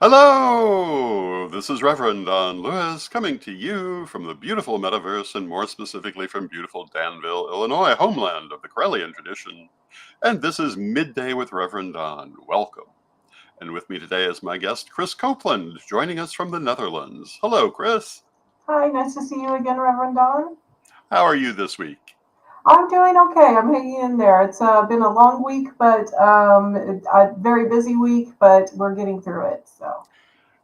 Hello! This is Reverend Don Lewis coming to you from the beautiful metaverse and more specifically from beautiful Danville, Illinois, homeland of the Corellian tradition. And this is Midday with Reverend Don. Welcome. And with me today is my guest, Krys Copeland, joining us from the Netherlands. Hello, Krys. Hi, nice to see you again, Reverend Don. How are you this week? I'm doing okay. I'm hanging in there. It's been a long week, but a very busy week, but we're getting through it. So,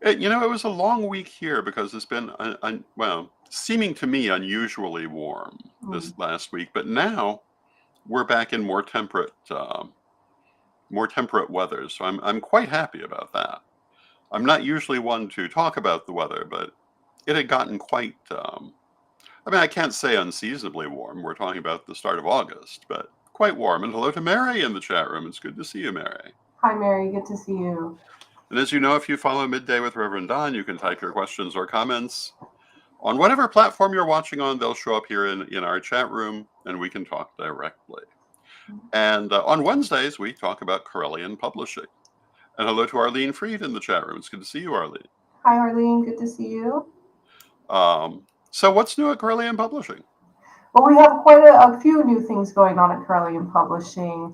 It was a long week here because it's been, seeming to me unusually warm this mm, last week. But now we're back in more temperate weather. So I'm quite happy about that. I'm not usually one to talk about the weather, but it had gotten quite. I can't say unseasonably warm. We're talking about the start of August, but quite warm. And hello to Mary in the chat room. It's good to see you, Mary. hi, Mary. Good to see you. And as you know, if you follow Midday with Reverend Don, you can type your questions or comments on whatever platform you're watching on. They'll show up here in our chat room, and we can talk directly. And on Wednesdays, we talk about Corellian publishing. And hello to Arlene Freed in the chat room. It's good to see you, Arlene. Hi, Arlene. Good to see you. So what's new at Corellian Publishing? Well, we have quite a few new things going on at Corellian Publishing.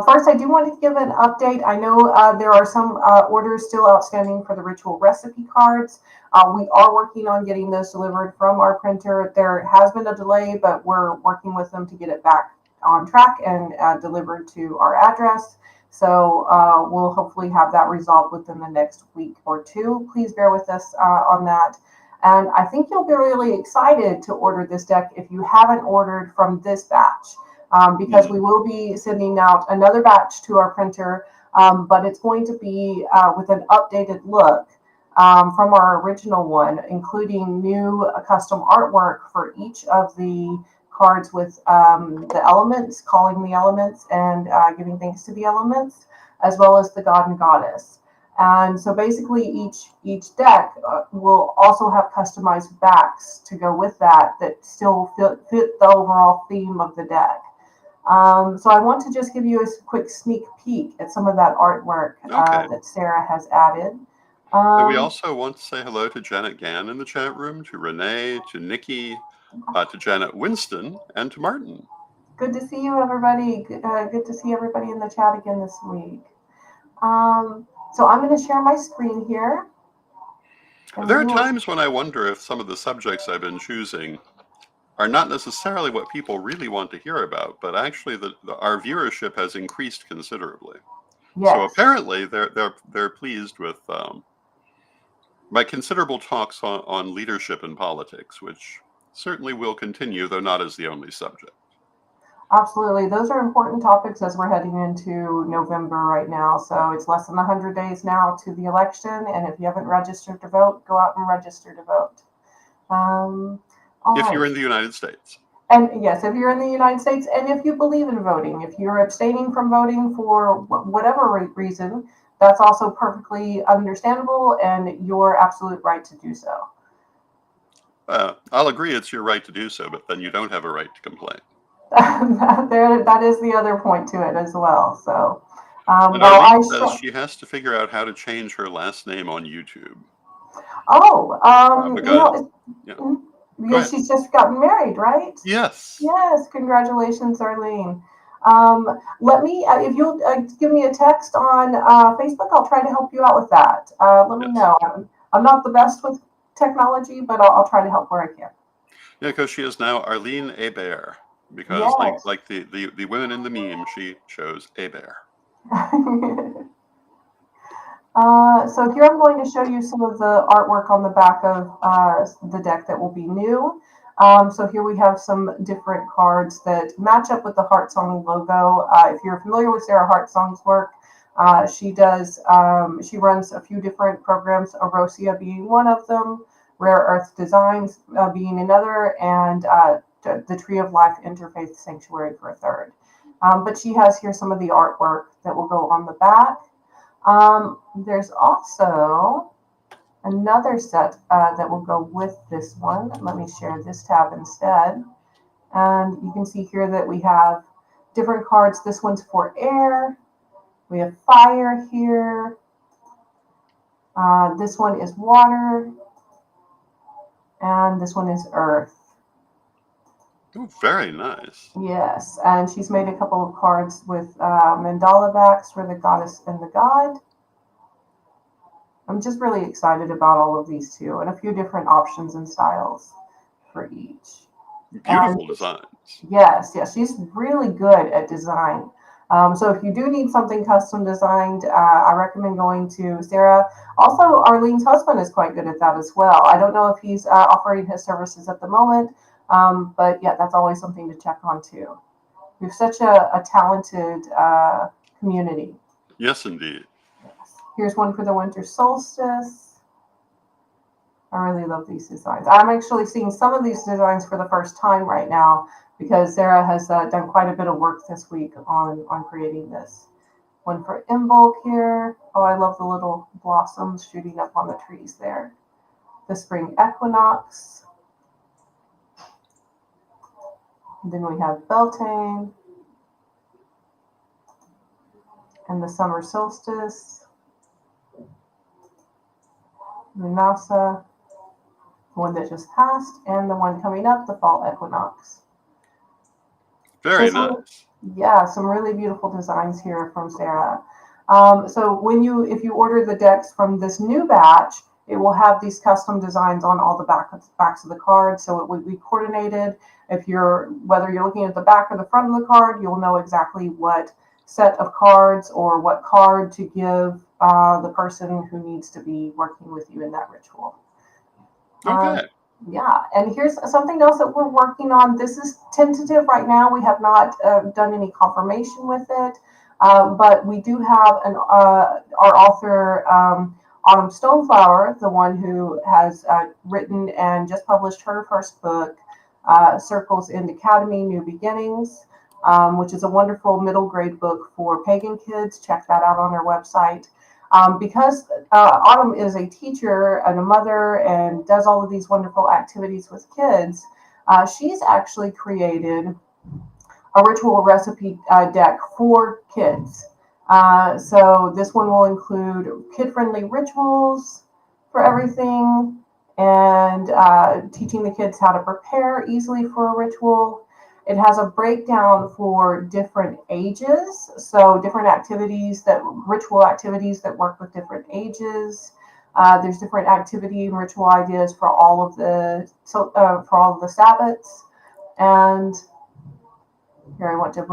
First, I do want to give an update. I know there are some orders still outstanding for the ritual recipe cards. We are working on getting those delivered from our printer. There has been a delay, but we're working with them to get it back on track and delivered to our address. So we'll hopefully have that resolved within the next week or two. Please bear with us on that. And I think you'll be really excited to order this deck if you haven't ordered from this batch, because we will be sending out another batch to our printer, but it's going to be with an updated look from our original one, including new custom artwork for each of the cards with the elements, calling the elements and giving thanks to the elements, as well as the god and goddess. And so basically each deck will also have customized backs to go with that still fit the overall theme of the deck. So I want to just give you a quick sneak peek at some of that artwork that Sarah has added. We also want to say hello to Janet Gann in the chat room, to Renee, to Nikki, to Janet Winston, and to Martin. Good to see you, everybody. Good to see everybody in the chat again this week. So I'm going to share my screen here. There are times when I wonder if some of the subjects I've been choosing are not necessarily what people really want to hear about, but actually our viewership has increased considerably. Yes. So apparently they're pleased with my considerable talks on leadership and politics, which certainly will continue, though not as the only subject. Absolutely. Those are important topics as we're heading into November right now. So it's less than 100 days now to the election. And if you haven't registered to vote, go out and register to vote. If you're in the United States. And yes, if you're in the United States and if you believe in voting, if you're abstaining from voting for whatever reason, that's also perfectly understandable and your absolute right to do so. I'll agree it's your right to do so, but then you don't have a right to complain. That is the other point to it as well. So, and Arlene says she has to figure out how to change her last name on YouTube. Oh, because she's just gotten married, right? Yes. Yes. Congratulations, Arlene. Let me, if you'll give me a text on Facebook, I'll try to help you out with that. Let me know. I'm not the best with technology, but I'll try to help where I can. Yeah, because she is now Arlene Hebert. Because like the women in the meme, she chose Hebert. So here I'm going to show you some of the artwork on the back of the deck that will be new. So here we have some different cards that match up with the Heartsong logo. If you're familiar with Sarah Heartsong's work, she runs a few different programs, Erosia being one of them, Rare Earth Designs being another, and the Tree of Life Interfaith Sanctuary for a third. But she has here some of the artwork that will go on the back. There's also another set that will go with this one. Let me share this tab instead. And you can see here that we have different cards. This one's for air. We have fire here. This one is water, and this one is earth. Ooh, very nice. Yes, and she's made a couple of cards with mandala backs for the goddess and the god. I'm just really excited about all of these two, and a few different options and styles for each. And Beautiful designs. yes, she's really good at design. So if you do need something custom designed, I recommend going to Sarah. Also, Arlene's husband is quite good at that as well. I don't know if he's offering his services at the moment, but yeah, that's always something to check on too. We have such a talented community. Yes, indeed. Here's one for the winter solstice. I really love these designs. I'm actually seeing some of these designs for the first time right now because Sarah has done quite a bit of work this week on creating this. One for Imbolc here. Oh, I love the little blossoms shooting up on the trees there. The spring equinox. And then we have Beltane and the summer solstice. Lunasa, one that just passed, and the one coming up, the fall equinox. Very nice. Yeah, some really beautiful designs here from Sarah. So if you order the decks from this new batch, it will have these custom designs on all the backs of the cards. So it would be coordinated. Whether you're looking at the back or the front of the card, you'll know exactly what set of cards or what card to give the person who needs to be working with you in that ritual. Okay. Yeah, and here's something else that we're working on. This is tentative right now. We have not done any confirmation with it, but we do have our author, Autumn Stoneflower, the one who has written and just published her first book, Circles in Academy, New Beginnings, which is a wonderful middle grade book for pagan kids. Check that out on our website. Because Autumn is a teacher and a mother and does all of these wonderful activities with kids, she's actually created a ritual recipe deck for kids. So this one will include kid-friendly rituals for everything and teaching the kids how to prepare easily for a ritual. It has a breakdown for different ages, so different ritual activities that work with different ages. There's different activity and ritual ideas for all of the Sabbats. And here I want to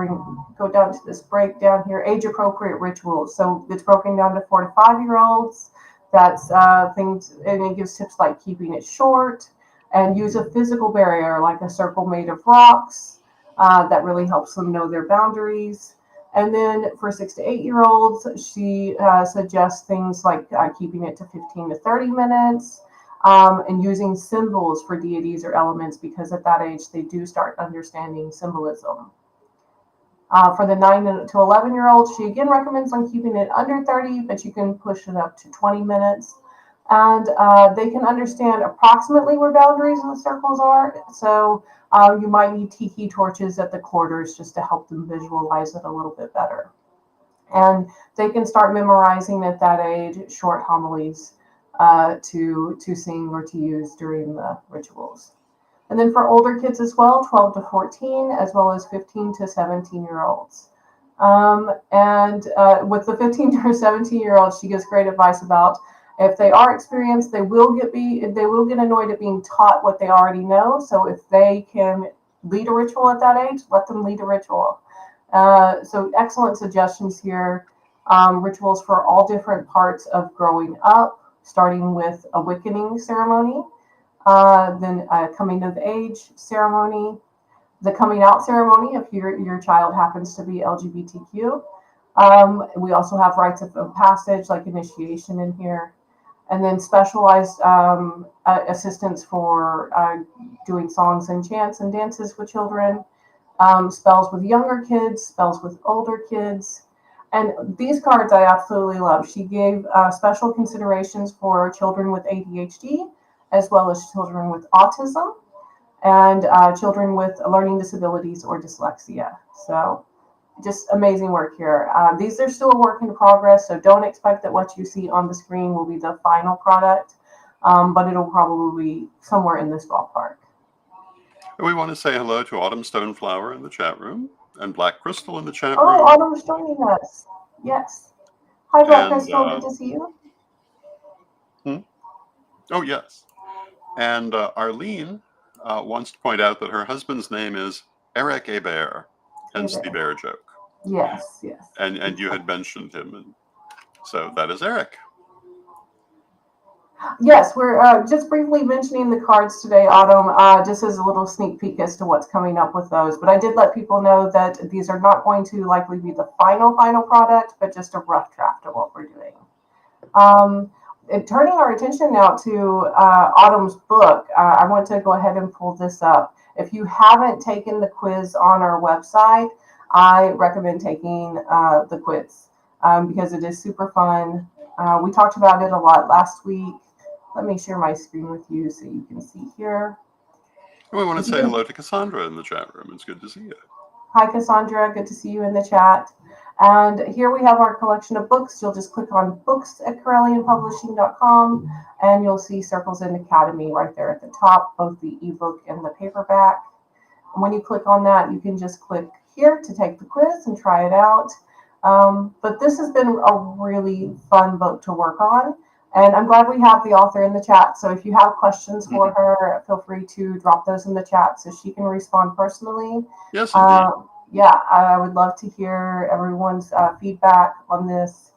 go down to this breakdown here, age appropriate rituals. So it's broken down to 4 to 5-year-olds. That's things, and it gives tips like keeping it short and use a physical barrier like a circle made of rocks. That really helps them know their boundaries. And then for 6 to 8-year-olds, she suggests things like keeping it to 15 to 30 minutes and using symbols for deities or elements because at that age they do start understanding symbolism. For the 9 to 11-year-olds, she again recommends on keeping it under 30, but you can push it up to 20 minutes. And they can understand approximately where boundaries in the circles are. So you might need tiki torches at the quarters just to help them visualize it a little bit better. And they can start memorizing at that age short homilies to sing or to use during the rituals. And then for older kids as well, 12 to 14, as well as 15 to 17-year-olds. And with the 15 to 17-year-olds, she gives great advice about if they are experienced, they will get annoyed at being taught what they already know. So if they can lead a ritual at that age, let them lead a ritual. So excellent suggestions here. Rituals for all different parts of growing up, starting with awakening ceremony, then coming of age ceremony, the coming out ceremony if your child happens to be LGBTQ. We also have rites of passage like initiation in here. And then specialized assistance for doing songs and chants and dances with children, spells with younger kids, spells with older kids. And these cards I absolutely love. She gave special considerations for children with ADHD, as well as children with autism, and children with learning disabilities or dyslexia. So just amazing work here. These are still a work in progress, so don't expect that what you see on the screen will be the final product, but it'll probably be somewhere in this ballpark. We want to say hello to Autumn Stoneflower in the chat room and Black Crystal in the chat Oh, room. Autumn's joining us. Yes. Hi, Black And, Crystal. Good to see you. oh, yes. And Arlene wants to point out that her husband's name is Eric Hebert, hence the bear joke. Yes, yes. And you had mentioned him, and so that is Eric. Yes, we're just briefly mentioning the cards today, Autumn, just as a little sneak peek as to what's coming up with those. But I did let people know that these are not going to likely be the final product, but just a rough draft of what we're doing. Turning our attention now to Autumn's book, I want to go ahead and pull this up. If you haven't taken the quiz on our website, I recommend taking the quiz because it is super fun. We talked about it a lot last week. Let me share my screen with you so you can see here. And we want to say hello to Cassandra in the chat room. It's good to see you. Hi, Cassandra. Good to see you in the chat. And here we have our collection of books. You'll just click on books at CorellianPublishing.com and you'll see Circles in Academy right there at the top, both the ebook and the paperback. And when you click on that, you can just click here to take the quiz and try it out. But this has been a really fun book to work on. And I'm glad we have the author in the chat. So if you have questions for her, feel free to drop those in the chat so she can respond personally. Yes, indeed. Yeah, I would love to hear everyone's feedback on this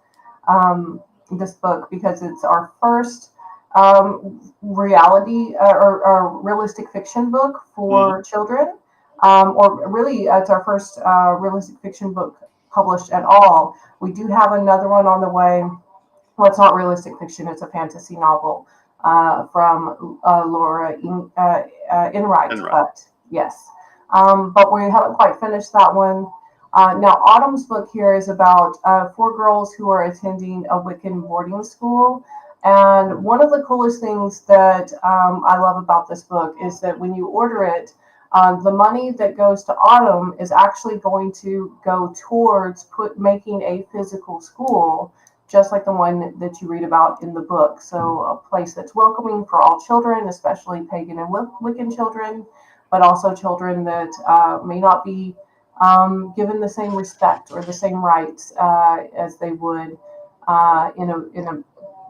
this book because it's our first reality or realistic fiction book for children. Or really, it's our first realistic fiction book published at all. We do have another one on the way. Well, it's not realistic fiction, it's a fantasy novel from Laura Enright, but yes. But we haven't quite finished that one. Now, Autumn's book here is about 4 girls who are attending a Wiccan boarding school. And one of the coolest things that I love about this book is that when you order it, the money that goes to Autumn is actually going to go towards making a physical school, just like the one that you read about in the book. So a place that's welcoming for all children, especially pagan and Wiccan children, but also children that may not be given the same respect or the same rights as they would in a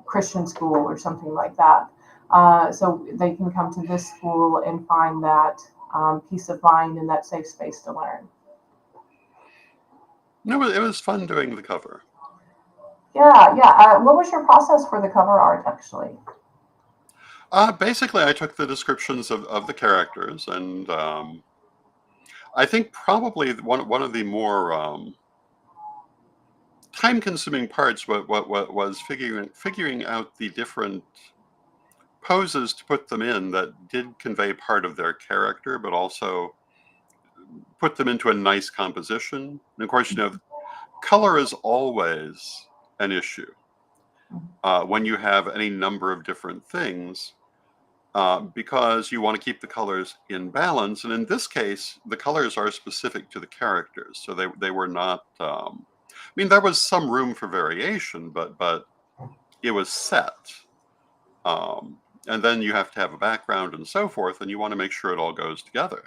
Christian school or something like that. So they can come to this school and find that peace of mind and that safe space to learn. No, it was fun doing the cover. Yeah. What was your process for the cover art, actually? Basically, I took the descriptions of the characters, and I think probably one of the more time-consuming parts was figuring out the different poses to put them in that did convey part of their character, but also put them into a nice composition. And of course, color is always an issue when you have any number of different things, because you want to keep the colors in balance. And in this case, the colors are specific to the characters, so they were not. I mean, there was some room for variation, but it was set. And then you have to have a background and so forth, and you want to make sure it all goes together.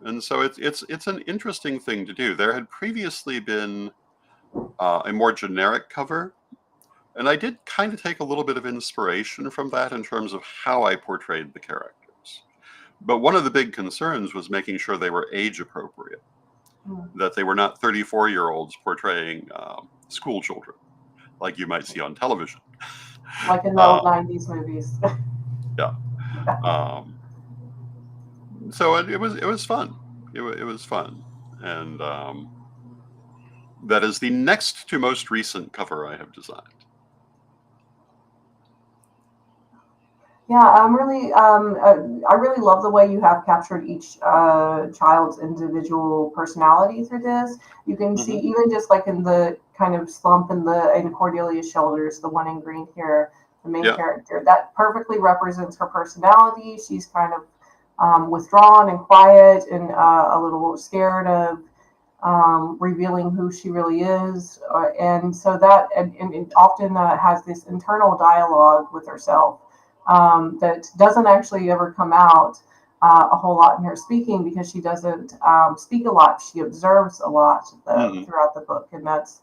And so it's an interesting thing to do. There had previously been a more generic cover, and I did kind of take a little bit of inspiration from that in terms of how I portrayed the characters. But one of the big concerns was making sure they were age appropriate, that they were not 34-year-olds portraying school children like you might see on television. Like in the old 90s movies. Yeah. So it was fun. It was fun. And that is the next to most recent cover I have designed. Yeah, I really love the way you have captured each child's individual personality through this. You can see even just like in the kind of slump in Cordelia's shoulders, the one in green here, the main character, that perfectly represents her personality. She's kind of withdrawn and quiet and a little scared of revealing who she really is. And so that, and it often has this internal dialogue with herself that doesn't actually ever come out a whole lot in her speaking because she doesn't speak a lot. She observes a lot Hmm. throughout the book, and that's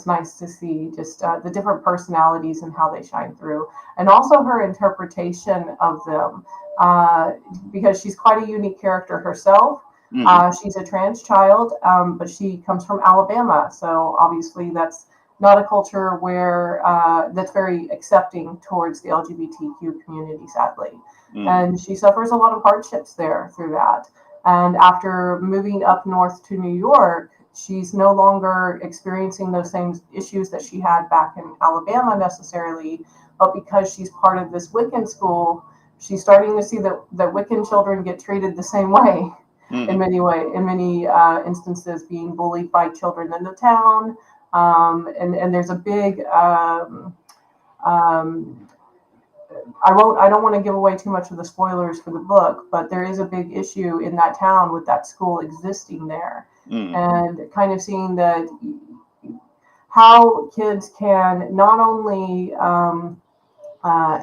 nice to see just the different personalities and how they shine through, and also her interpretation of them, uh, because she's quite a unique character herself. Hmm. She's a trans child, but she comes from Alabama, so obviously that's not a culture where that's very accepting towards the LGBTQ community, sadly. Hmm. And she suffers a lot of hardships there through that. And after moving up north to New York, she's no longer experiencing those same issues that she had back in Alabama necessarily, but because she's part of this Wiccan school, she's starting to see that Wiccan children get treated the same way Hmm. in many instances, being bullied by children in the town. And there's a big um, I don't want to give away too much of the spoilers for the book, but there is a big issue in that town with that school existing there, Hmm. and kind of seeing that how kids can not only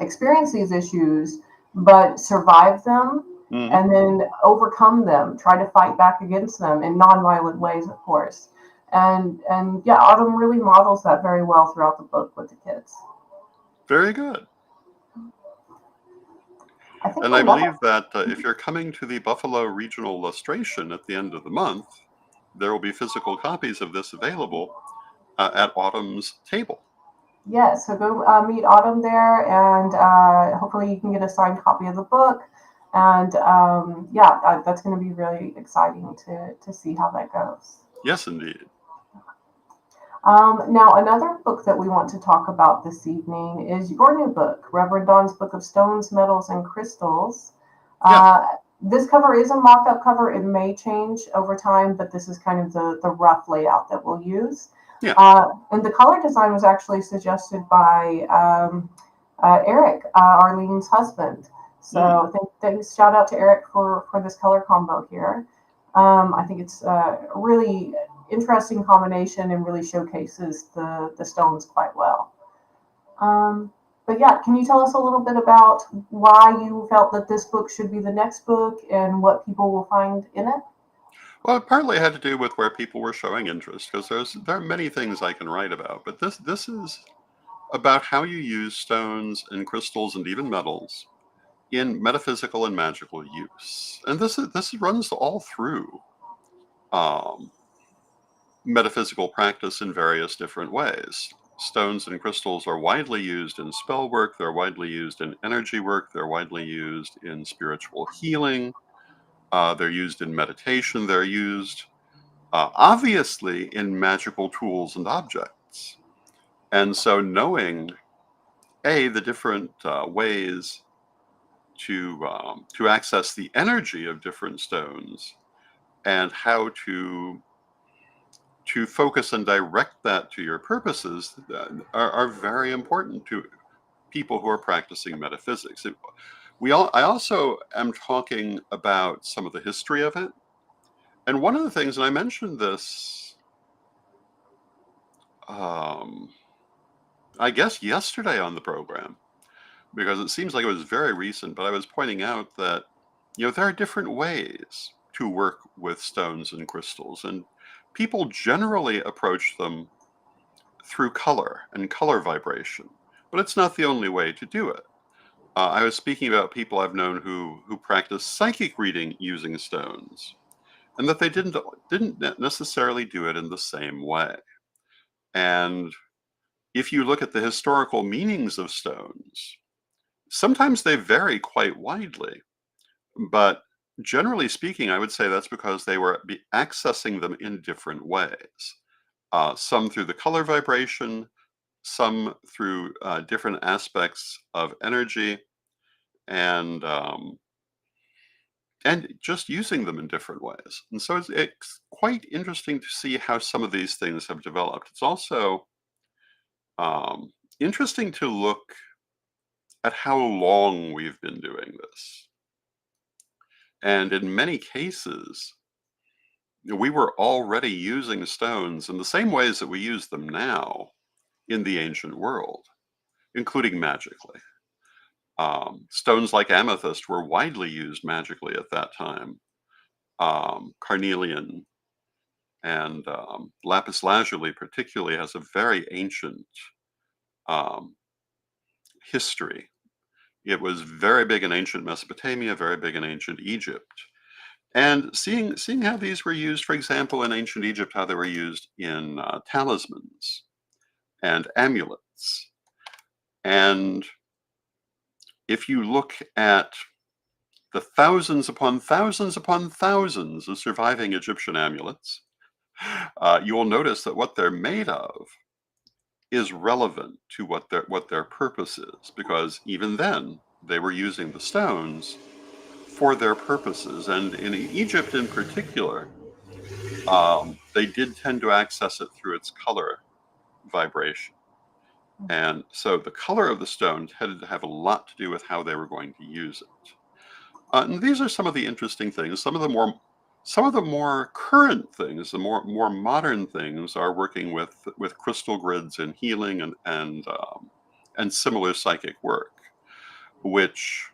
experience these issues, but survive them Hmm. and then overcome them, try to fight back against them in nonviolent ways, of course. And yeah, Autumn really models that very well throughout the book with the kids. Very good. I think And we're I level. believe that if you're coming to the Buffalo Regional Illustration at the end of the month, there will be physical copies of this available at Autumn's table. Yes, so go meet Autumn there, and hopefully you can get a signed copy of the book. And yeah, that's going to be really exciting to see how that goes. Yes, indeed. Now, another book that we want to talk about this evening is your new book, Rev Don's Book of Stones, Metals, and Crystals. Yeah. This cover is a mock-up cover. It may change over time, but this is kind of the rough layout that we'll use. Yeah. And the color design was actually suggested by Eric, Arlene's husband. Mm. So thanks, shout out to Eric for this color combo here. I think it's really interesting combination and really showcases the stones quite well. But yeah, can you tell us a little bit about why you felt that this book should be the next book and what people will find in it? Well, it partly had to do with where people were showing interest, because there are many things I can write about, but this is about how you use stones and crystals and even metals in metaphysical and magical use. And this runs all through um, metaphysical practice in various different ways. Stones and crystals are widely used in spell work, they're widely used in energy work, they're widely used in spiritual healing, they're used in meditation, they're used obviously in magical tools and objects. And so knowing the different ways to access the energy of different stones and how to focus and direct that to your purposes are very important to people who are practicing metaphysics. I also am talking about some of the history of it. And one of the things, and I mentioned this, um, I guess yesterday on the program, because it seems like it was very recent, but I was pointing out that, there are different ways to work with stones and crystals, and people generally approach them through color and color vibration, but it's not the only way to do it. I was speaking about people I've known who practice psychic reading using stones, and that they didn't necessarily do it in the same way. And if you look at the historical meanings of stones, sometimes they vary quite widely, but generally speaking, I would say that's because they were accessing them in different ways. Some through the color vibration, some through different aspects of energy, and um, and just using them in different ways. And so it's quite interesting to see how some of these things have developed. It's also interesting to look at how long we've been doing this. And in many cases, we were already using stones in the same ways that we use them now in the ancient world, including magically. Stones like amethyst were widely used magically at that time. Carnelian and lapis lazuli, particularly, has a very ancient um, history. It was very big in ancient Mesopotamia, very big in ancient Egypt. And seeing how these were used, for example, in ancient Egypt, how they were used in talismans and amulets. And if you look at the thousands upon thousands upon thousands of surviving Egyptian amulets, you will notice that what they're made of is relevant to what their purpose is, because even then they were using the stones for their purposes. And in Egypt in particular, they did tend to access it through its color vibration. And so the color of the stone tended to have a lot to do with how they were going to use it. And these are some of the interesting things. Some of the more current things, the more modern things, are working with crystal grids and healing and similar psychic work, which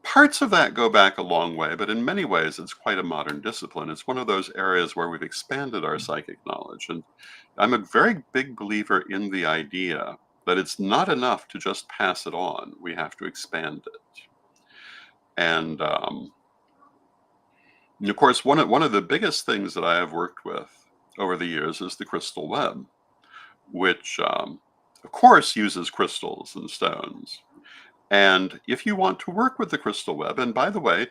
parts of that go back a long way, but in many ways it's quite a modern discipline. It's one of those areas where we've expanded our psychic knowledge. And I'm a very big believer in the idea that it's not enough to just pass it on. We have to expand it. And of course, one of the biggest things that I have worked with over the years is the crystal web, which of course uses crystals and stones. And if you want to work with the crystal web, and by the way,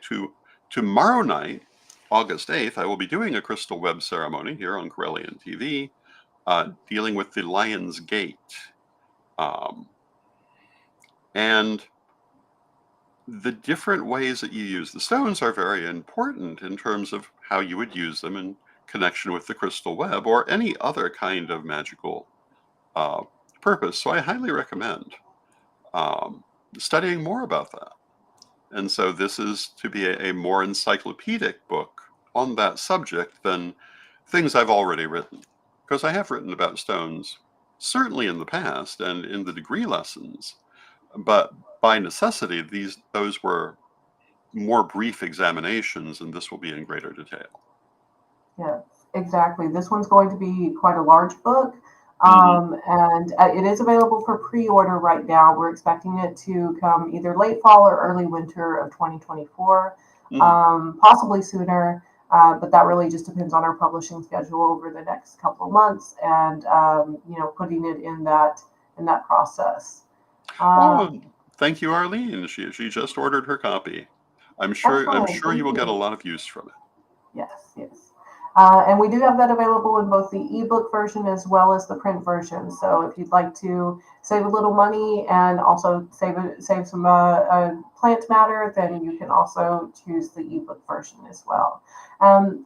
tomorrow night, August 8th, I will be doing a crystal web ceremony here on Corellian TV, dealing with the Lion's Gate. Um, and the different ways that you use the stones are very important in terms of how you would use them in connection with the crystal web or any other kind of magical uh, purpose. So I highly recommend um, studying more about that. And so this is to be a more encyclopedic book on that subject than things I've already written. Because I have written about stones, certainly in the past and in the degree lessons, but by necessity, those were more brief examinations, and this will be in greater detail. Yes, exactly. This one's going to be quite a large book. Hmm. And it is available for pre-order right now. We're expecting it to come either late fall or early winter of 2024, Hmm. possibly sooner. But that really just depends on our publishing schedule over the next couple of months, and putting it in that process. Oh, Um, thank you, Arlene. She just ordered her copy. I'm Excellent. sure you Thank will get a you. lot of use from it. Yes, yes. And we do have that available in both the ebook version as well as the print version. So if you'd like to save a little money and also save some plant matter, then you can also choose the ebook version as well.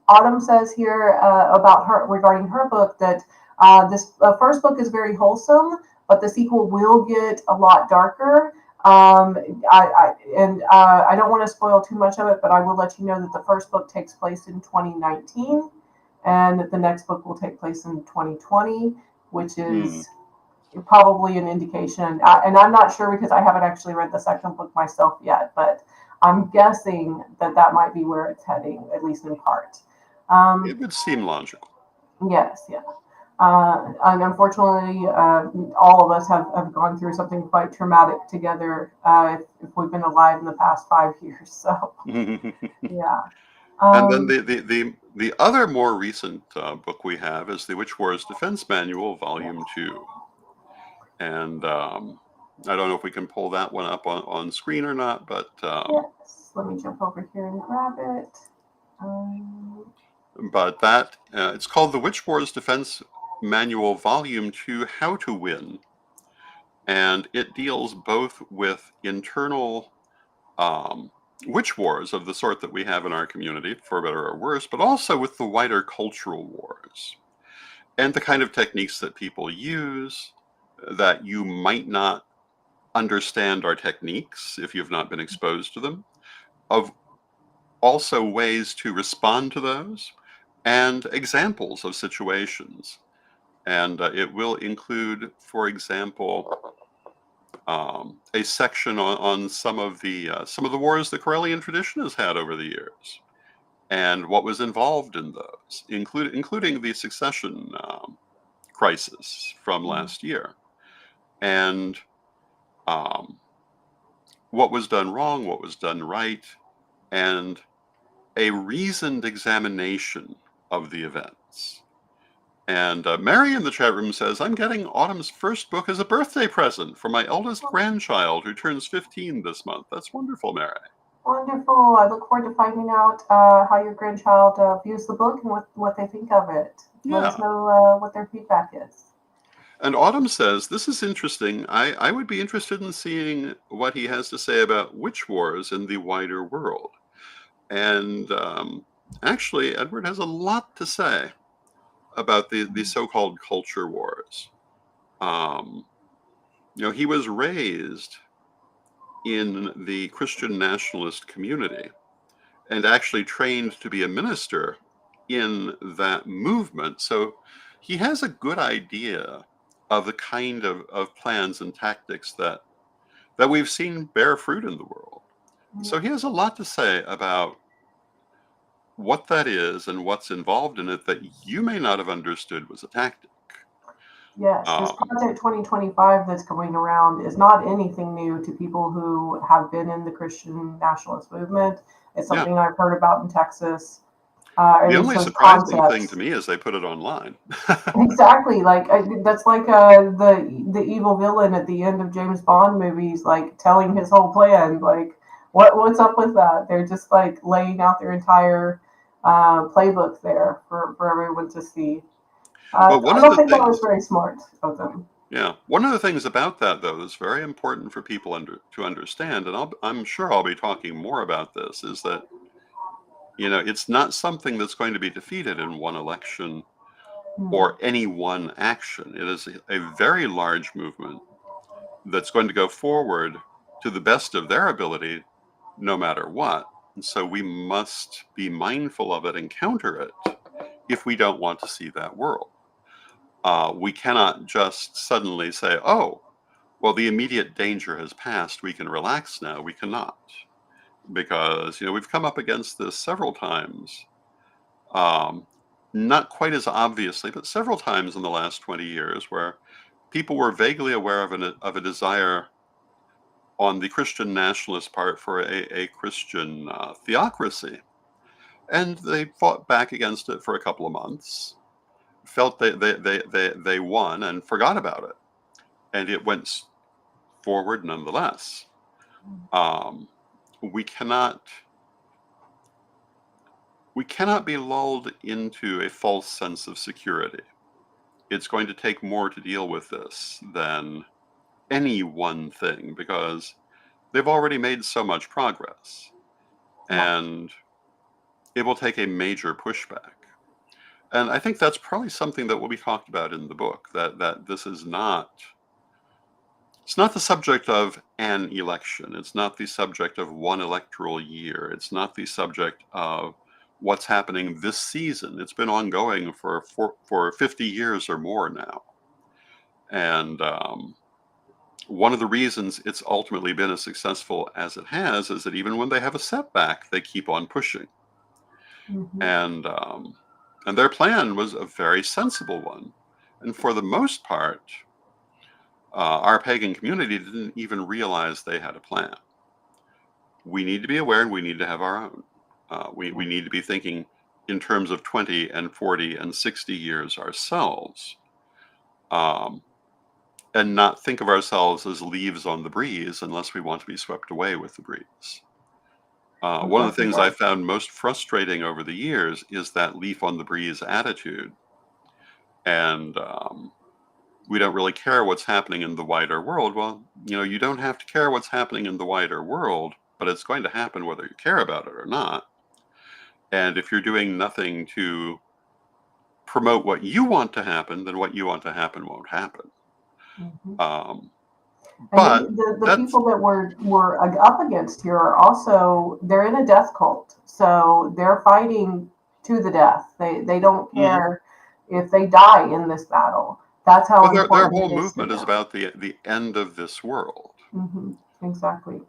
Autumn says here about her regarding her book that this first book is very wholesome, but the sequel will get a lot darker. Um, I don't want to spoil too much of it, but I will let you know that the first book takes place in 2019, and that the next book will take place in 2020, which Hmm. is probably an indication. And I'm not sure because I haven't actually read the second book myself yet, but I'm guessing that that might be where it's heading, at least in part. It Um, would seem logical. yes, yeah. And unfortunately, all of us have gone through something quite traumatic together if we've been alive in the past 5 years. So, yeah. And then Um, the other more recent book we have is the Witch Wars Defense Manual, yeah. Volume 2. And I don't know if we can pull that one up on screen or not, but Yes. Let me jump over here and grab it. that it's called the Witch Wars Defense Manual, Volume 2, How to Win. And it deals both with internal um, witch wars of the sort that we have in our community, for better or worse, but also with the wider cultural wars and the kind of techniques that people use that you might not understand are techniques if you've not been exposed to them, of also ways to respond to those, and examples of situations. And it will include, for example, a section on some of the wars the Karelian tradition has had over the years, and what was involved in those, including the succession crisis from last year, and um, what was done wrong, what was done right, and a reasoned examination of the events. And Mary in the chat room says, I'm getting Autumn's first book as a birthday present for my eldest grandchild who turns 15 this month. That's wonderful, Mary. Wonderful. I look forward to finding out how your grandchild views the book and what they think of it. Let us Yeah. know what their feedback is. And Autumn says, this is interesting. I would be interested in seeing what he has to say about witch wars in the wider world. And actually, Edward has a lot to say about the so-called culture wars. He was raised in the Christian nationalist community and actually trained to be a minister in that movement. So he has a good idea of the kind of plans and tactics that we've seen bear fruit in the world. So he has a lot to say about what that is and what's involved in it that you may not have understood was a tactic. Yes, this Project 2025 that's going around is not anything new to people who have been in the Christian nationalist movement. It's Yeah. something I've heard about in Texas. The only surprising thing to me is they put it online. Exactly, like that's like the evil villain at the end of James Bond movies, like telling his whole plan. Like, what's up with that? They're just like laying out their entire playbook there for everyone to see. But one I of don't the think that was things, very smart of them. yeah, one of the things about that though that's very important for people to understand, and I'm sure I'll be talking more about this, is that it's not something that's going to be defeated in one election or any one action. It is a very large movement that's going to go forward to the best of their ability, no matter what. And so we must be mindful of it and counter it if we don't want to see that world. We cannot just suddenly say, oh, well, the immediate danger has passed. We can relax now. We cannot. Because, we've come up against this several times. Not quite as obviously, but several times in the last 20 years where people were vaguely aware of a desire on the Christian nationalist part for a Christian theocracy. And they fought back against it for a couple of months, felt they won and forgot about it. And it went forward nonetheless. We cannot be lulled into a false sense of security. It's going to take more to deal with this than any one thing because they've already made so much progress. And it will take a major pushback. And I think that's probably something that will be talked about in the book, that this is it's not the subject of an election. It's not the subject of one electoral year. It's not the subject of what's happening this season. It's been ongoing for 50 years or more now. And one of the reasons it's ultimately been as successful as it has is that even when they have a setback, they keep on pushing. And their plan was a very sensible one. And for the most part, our pagan community didn't even realize they had a plan. We need to be aware and we need to have our own. We need to be thinking in terms of 20 and 40 and 60 years ourselves, and not think of ourselves as leaves on the breeze unless we want to be swept away with the breeze. One of the things I found most frustrating over the years is that leaf on the breeze attitude. And we don't really care what's happening in the wider world. Well, you don't have to care what's happening in the wider world, but it's going to happen whether you care about it or not. And if you're doing nothing to promote what you want to happen, then what you want to happen won't happen. But and the people that we're up against here are also, they're in a death cult. So they're fighting to the death. They don't Hmm. care if they die in this battle. That's how Well, their important whole it is to movement is them. about the end of this world. Exactly.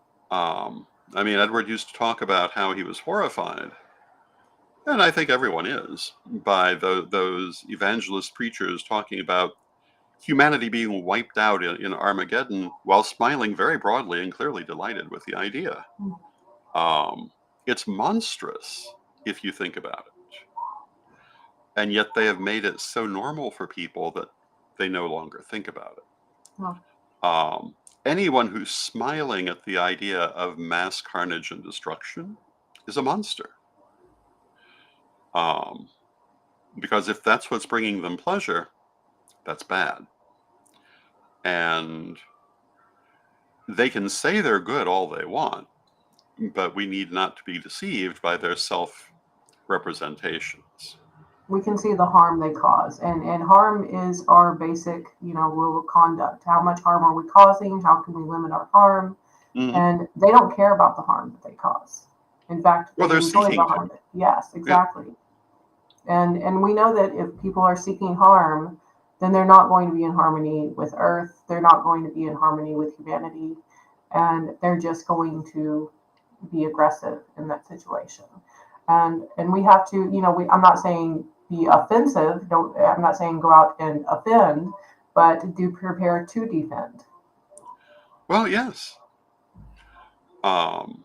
I mean, Edward used to talk about how he was horrified, and I think everyone is, by those evangelist preachers talking about humanity being wiped out in Armageddon while smiling very broadly and clearly delighted with the idea. Um, it's monstrous if you think about it. And yet they have made it so normal for people that they no longer think about Oh, it. Anyone who's smiling at the idea of mass carnage and destruction is a monster. Um, because if that's what's bringing them pleasure, that's bad. And they can say they're good all they want, but we need not to be deceived by their self representations. we can see the harm they cause, and harm is our basic, rule of conduct. How much harm are we causing? How can we limit our harm? Hmm. And they don't care about the harm that they cause. In fact, Well, they they're enjoy the seeking to. harm. Yes, Yeah. exactly. And we know that if people are seeking harm, then they're not going to be in harmony with Earth. They're not going to be in harmony with humanity, and they're just going to be aggressive in that situation. And we have to, I'm not saying be offensive. Don't. I'm not saying go out and offend, but do prepare to defend. Well, yes. Um,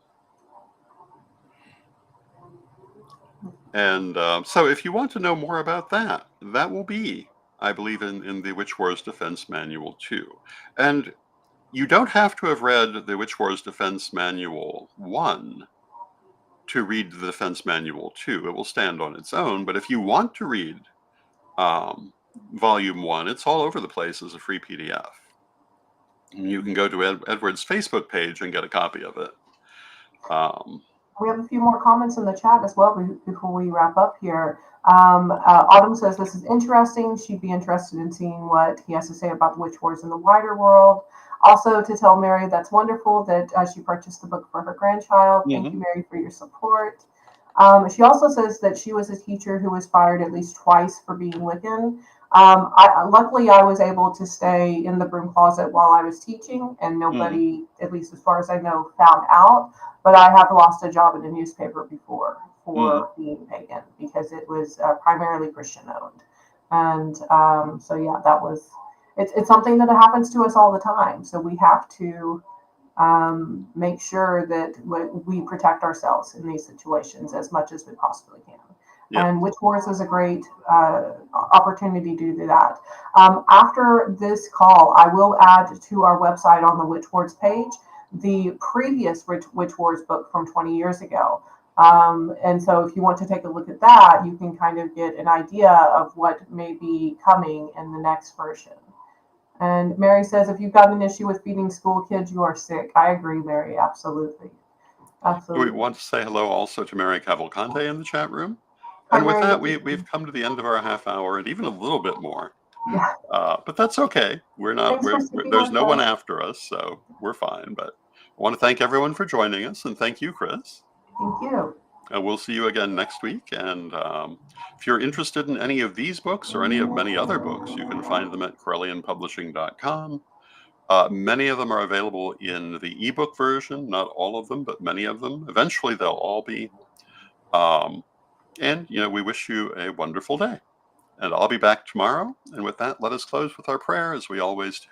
and so if you want to know more about that, that will be, I believe, in the Witch Wars Defense Manual too. And you don't have to have read the Witch Wars Defense Manual 1 to read the Defense Manual 2. It will stand on its own. But if you want to read um, Volume 1, it's all over the place as a free PDF. You can go to Edward's Facebook page and get a copy of it. We have a few more comments in the chat as well before we wrap up here. Autumn says this is interesting. She'd be interested in seeing what he has to say about the witch wars in the wider world. Also, to tell Mary that's wonderful that she purchased the book for her grandchild. Thank you, Mary, for your support. She also says that she was a teacher who was fired at least twice for being Wiccan. Luckily, I was able to stay in the broom closet while I was teaching, and nobody, at least as far as I know, found out. But I have lost a job in a newspaper before for being pagan because it was primarily Christian owned. And so, yeah, it's something that happens to us all the time. So we have to make sure that we protect ourselves in these situations as much as we possibly can. Yep. And Witch Wars is a great opportunity to do that. After this call, I will add to our website on the Witch Wars page the previous Witch Wars book from 20 years ago. And so if you want to take a look at that, you can kind of get an idea of what may be coming in the next version. And Mary says, if you've got an issue with feeding school kids, you are sick. I agree, Mary. Absolutely. Absolutely. We want to say hello also to Mary Cavalcante in the chat room. Hi, And with Mary. that, we've come to the end of our half hour and even a little bit more. Yeah. But that's okay. Thanks for sticking There's with no one us. after us, so we're fine. But I want to thank everyone for joining us, and thank you, Krys. Thank you. And we'll see you again next week. And if you're interested in any of these books or any of many other books, you can find them at CorellianPublishing.com. Many of them are available in the ebook version, not all of them, but many of them. Eventually, they'll all be. And, we wish you a wonderful day. And I'll be back tomorrow. And with that, let us close with our prayer as we always do.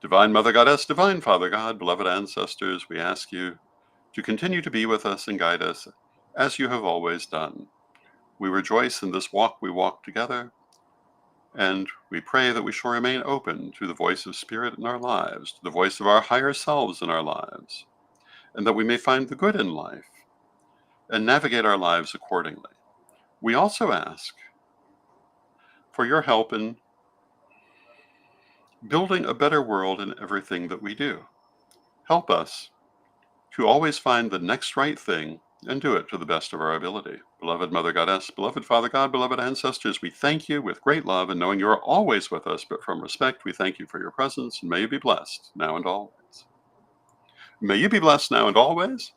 Divine Mother Goddess, Divine Father God, beloved ancestors, we ask you to continue to be with us and guide us as you have always done. We rejoice in this walk we walk together, and we pray that we shall remain open to the voice of Spirit in our lives, to the voice of our higher selves in our lives, and that we may find the good in life and navigate our lives accordingly. We also ask for your help in building a better world in everything that we do. Help us to always find the next right thing and do it to the best of our ability. Beloved Mother Goddess, beloved Father God, beloved ancestors, we thank you with great love and knowing you are always with us, but from respect, we thank you for your presence, and may you be blessed now and always. May you be blessed now and always.